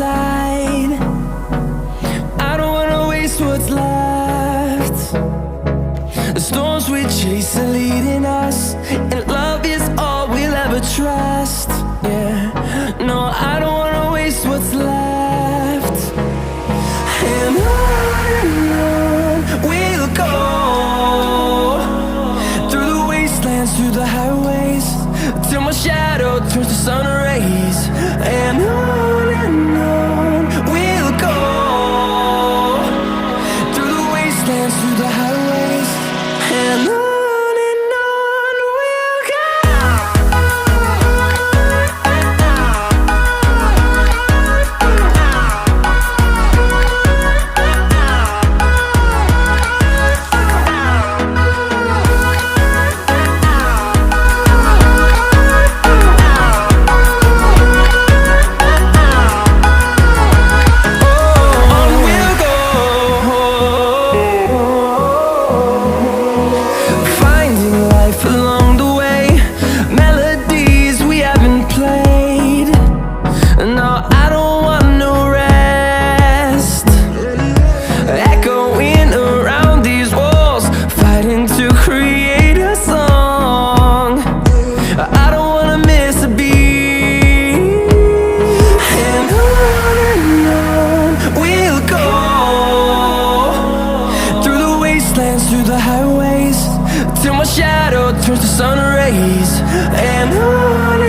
inside. I don't wanna waste what's left. The storms we chase are leading us, and love is all we'll ever trust. Yeah, no, I don't wanna waste what's left. And on we'll go, through the wastelands, through the highways, till my shadow turns to sun rays. And on we'll go, through the wastelands, through the highways, and on we'll go. Through the highways, till my shadow turns to sun rays. And on